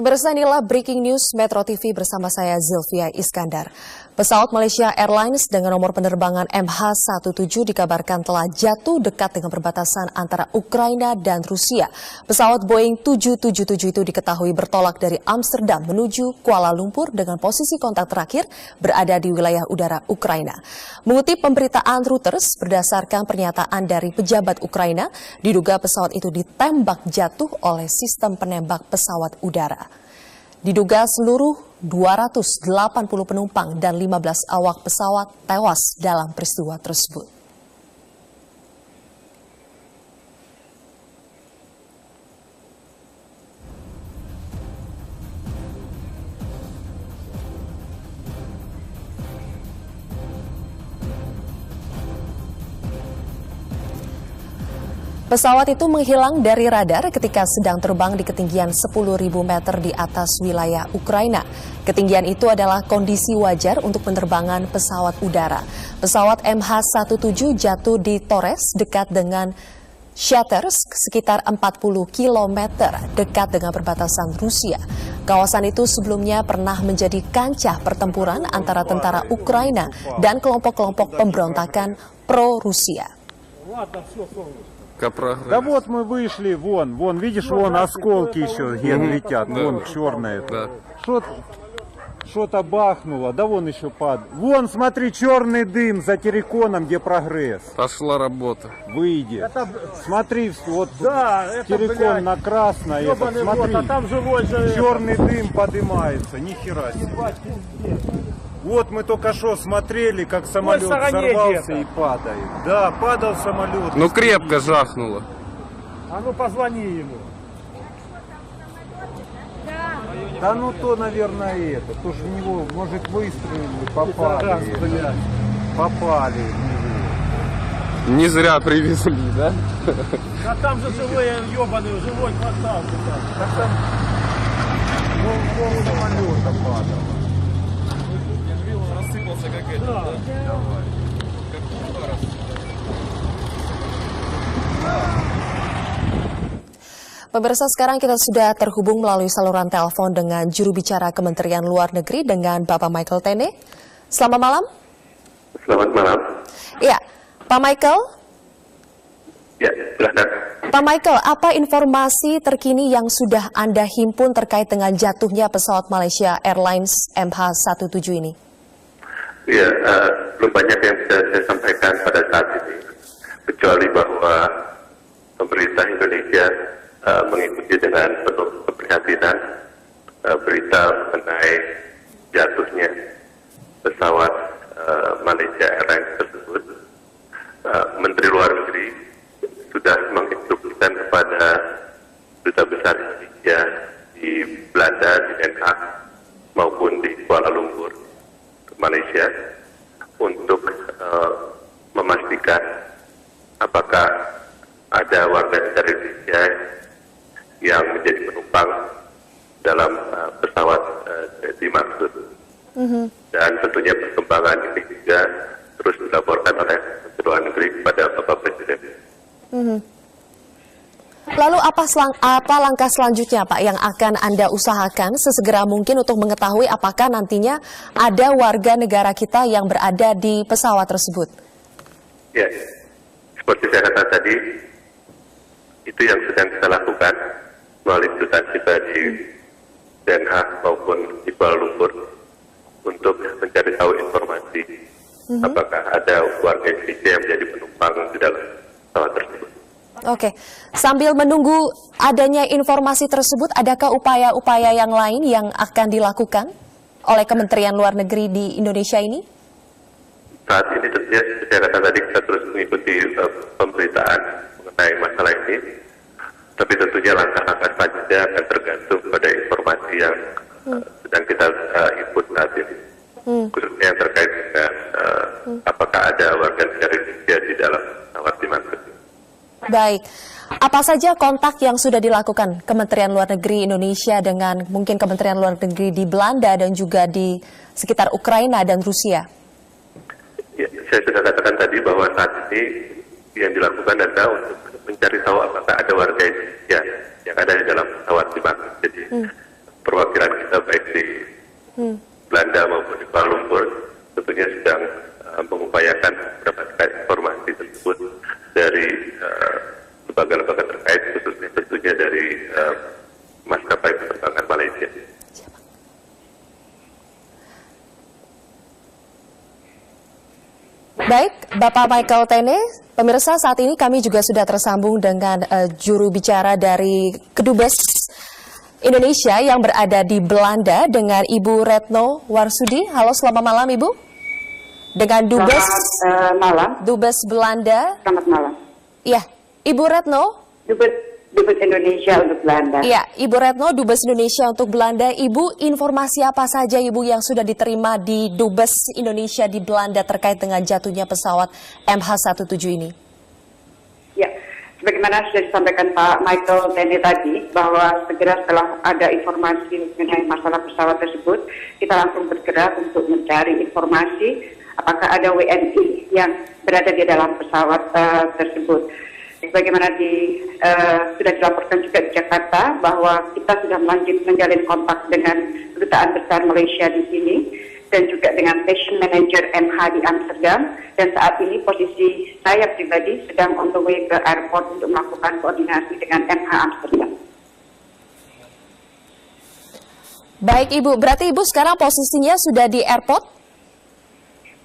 Pemirsa, inilah breaking news Metro TV bersama saya Zilvia Iskandar. Pesawat Malaysia Airlines dengan nomor penerbangan MH17 dikabarkan telah jatuh dekat dengan perbatasan antara Ukraina dan Rusia. Pesawat Boeing 777 itu diketahui bertolak dari Amsterdam menuju Kuala Lumpur dengan posisi kontak terakhir berada di wilayah udara Ukraina. Mengutip pemberitaan Reuters, berdasarkan pernyataan dari pejabat Ukraina, diduga pesawat itu ditembak jatuh oleh sistem penembak pesawat udara. Diduga seluruh 280 penumpang dan 15 awak pesawat tewas dalam peristiwa tersebut. Pesawat itu menghilang dari radar ketika sedang terbang di ketinggian 10.000 meter di atas wilayah Ukraina. Ketinggian itu adalah kondisi wajar untuk penerbangan pesawat udara. Pesawat MH17 jatuh di Torres dekat dengan Shatersk sekitar 40 km dekat dengan perbatasan Rusia. Kawasan itu sebelumnya pernah menjadi kancah pertempuran antara tentara Ukraina dan kelompok-kelompok pemberontakan pro-Rusia. Да вот мы вышли, вон, видишь, вон осколки еще летят, вон черное. Что-то бахнуло, да вон еще падает. Вон, смотри, черный дым за терриконом, где прогресс. Пошла работа. Выйди. Смотри, вот террикон на красное, смотри, черный дым поднимается, нихера себе. Вот мы только что смотрели, как самолет взорвался и падает. Да, падал самолет. Ну крепко жахнуло. А ну позвони ему. Да ну то, наверное, это. То ж в него, может, выстрелили, попали. Попали в него. Не зря привезли, да? А там же живой ебаный, живой квартал. Так там пол самолета падало. Рассыпался как это, да? Давай. Pemirsa, sekarang kita sudah terhubung melalui saluran telepon dengan juru bicara Kementerian Luar Negeri dengan Bapak Michael Tene. Selamat malam. Selamat malam. Ya, Pak Michael. Ya, silahkan. Pak Michael, apa informasi terkini yang sudah Anda himpun terkait dengan jatuhnya pesawat Malaysia Airlines MH17 ini? Ya, belum banyak yang bisa saya sampaikan pada saat ini, kecuali bahwa pemerintah Indonesia mengikuti dengan penuh keprihatinan berita mengenai jatuhnya pesawat Malaysia Airlines tersebut. Menteri Luar Negeri sudah menginstruksikan kepada Duta Besar Indonesia di Belanda, di Den Haag, maupun di Kuala Lumpur, Malaysia, untuk memastikan apakah ada warga negara Indonesia yang menjadi penumpang dalam pesawat dimaksud. Dan tentunya perkembangan ini juga terus dilaporkan oleh Menteri Luar Negeri kepada Bapak Presiden. Lalu apa langkah selanjutnya, Pak, yang akan Anda usahakan sesegera mungkin untuk mengetahui apakah nantinya ada warga negara kita yang berada di pesawat tersebut? Ya, seperti saya katakan tadi, itu yang sedang kita lakukan melalui kedutaan kita di Den Haag maupun di Kuala Lumpur untuk mencari tahu informasi apakah ada warga Indonesia yang menjadi penumpang di dalam pesawat tersebut. Oke, sambil menunggu adanya informasi tersebut, adakah upaya-upaya yang lain yang akan dilakukan oleh Kementerian Luar Negeri di Indonesia ini? Saat ini tentunya saya katakan tadi kita terus mengikuti pemberitaan mengenai masalah ini, tapi tentunya langkah-langkah selanjutnya akan tergantung pada informasi yang sedang kita input saat ini, khususnya yang terkait dengan apakah ada warga negara Indonesia di dalam pesawat dimaksud. Baik, apa saja kontak yang sudah dilakukan Kementerian Luar Negeri Indonesia dengan mungkin Kementerian Luar Negeri di Belanda dan juga di sekitar Ukraina dan Rusia? Ya, saya sudah katakan tadi bahwa saat ini yang dilakukan adalah untuk mencari tahu apakah ada warga Indonesia yang ada di dalam pesawat dimaksud. Jadi perwakilan kita baik di Belanda maupun di Kuala Lumpur tentunya sedang mengupayakan mendapatkan informasi tersebut dari lembaga-lembaga terkait, khususnya tentunya dari maskapai penerbangan Malaysia. Baik, Bapak Michael Tene, pemirsa saat ini kami juga sudah tersambung dengan juru bicara dari Kedubes Indonesia yang berada di Belanda dengan Ibu Retno Warsudi. Halo, selamat malam Ibu. Dengan Dubes malam. Dubes Belanda. Selamat malam. Iya, Ibu Retno. Dubes Indonesia untuk Belanda. Iya, Ibu Retno, Dubes Indonesia untuk Belanda. Ibu, informasi apa saja Ibu yang sudah diterima di Dubes Indonesia di Belanda terkait dengan jatuhnya pesawat MH17 ini? Ya, sebagaimana sudah disampaikan Pak Michael Tene tadi, bahwa segera setelah ada informasi mengenai masalah pesawat tersebut, kita langsung bergerak untuk mencari informasi apakah ada WNI yang berada di dalam pesawat tersebut. Sebagaimana sudah dilaporkan juga di Jakarta bahwa kita sudah menjalin kontak dengan Kedutaan Besar Malaysia di sini dan juga dengan Station Manager MH di Amsterdam, dan saat ini posisi saya pribadi sedang on the way ke airport untuk melakukan koordinasi dengan MH Amsterdam. Baik Ibu, berarti Ibu sekarang posisinya sudah di airport?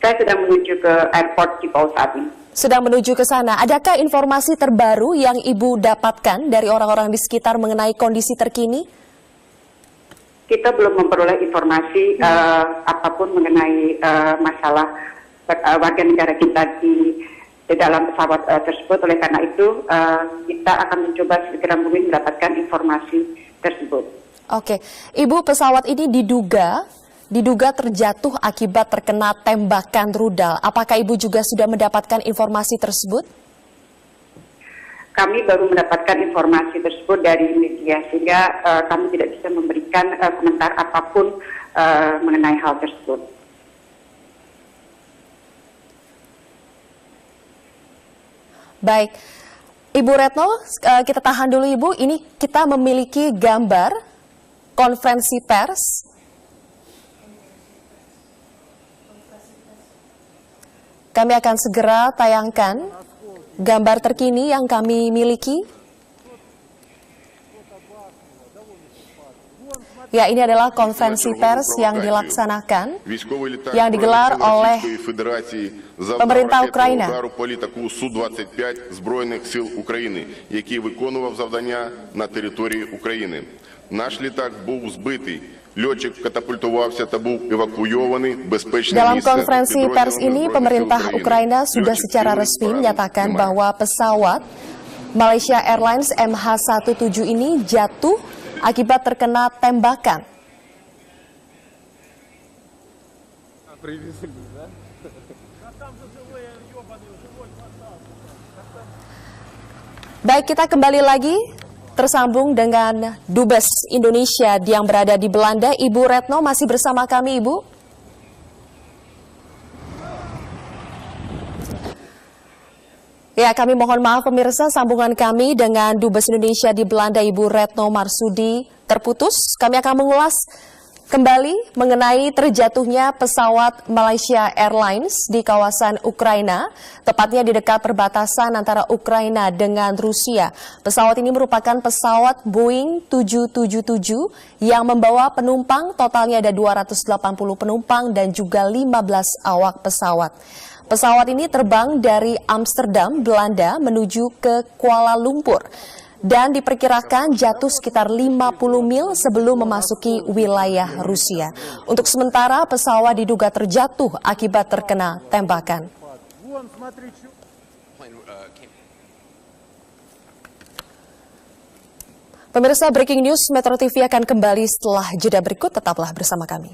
Saya sedang menuju ke airport Schiphol saat ini. Sedang menuju ke sana. Adakah informasi terbaru yang Ibu dapatkan dari orang-orang di sekitar mengenai kondisi terkini? Kita belum memperoleh informasi apapun mengenai masalah warga negara kita di dalam pesawat tersebut. Oleh karena itu, kita akan mencoba segera mungkin mendapatkan informasi tersebut. Oke, Ibu, pesawat ini diduga terjatuh akibat terkena tembakan rudal. Apakah Ibu juga sudah mendapatkan informasi tersebut? Kami baru mendapatkan informasi tersebut dari media, sehingga kami tidak bisa memberikan komentar apapun mengenai hal tersebut. Baik, Ibu Retno, kita tahan dulu Ibu. Ini kita memiliki gambar konferensi pers. Kami akan segera tayangkan gambar terkini yang kami miliki. Ya, ini adalah konferensi pers yang dilaksanakan, yang digelar oleh pemerintah Ukraina. Су-25 Збройних сил України, який виконував завдання на території України. Наш літак був збитий. Льотчик катапультувався та був евакуйований в безпечне Dalam місце. konferensi pers ini, pemerintah Ukraina sudah secara resmi menyatakan bahwa pesawat Malaysia Airlines MH17 ini jatuh akibat terkena tembakan. Baik, kita kembali lagi tersambung dengan Dubes Indonesia yang berada di Belanda. Ibu Retno masih bersama kami, Ibu. Ya, kami mohon maaf pemirsa, sambungan kami dengan Dubes Indonesia di Belanda, Ibu Retno Marsudi, terputus. Kami akan mengulas kembali mengenai terjatuhnya pesawat Malaysia Airlines di kawasan Ukraina, tepatnya di dekat perbatasan antara Ukraina dengan Rusia. Pesawat ini merupakan pesawat Boeing 777 yang membawa penumpang, totalnya ada 280 penumpang dan juga 15 awak pesawat. Pesawat ini terbang dari Amsterdam, Belanda menuju ke Kuala Lumpur dan diperkirakan jatuh sekitar 50 mil sebelum memasuki wilayah Rusia. Untuk sementara, pesawat diduga terjatuh akibat terkena tembakan. Pemirsa, Breaking News Metro TV akan kembali setelah jeda berikut. Tetaplah bersama kami.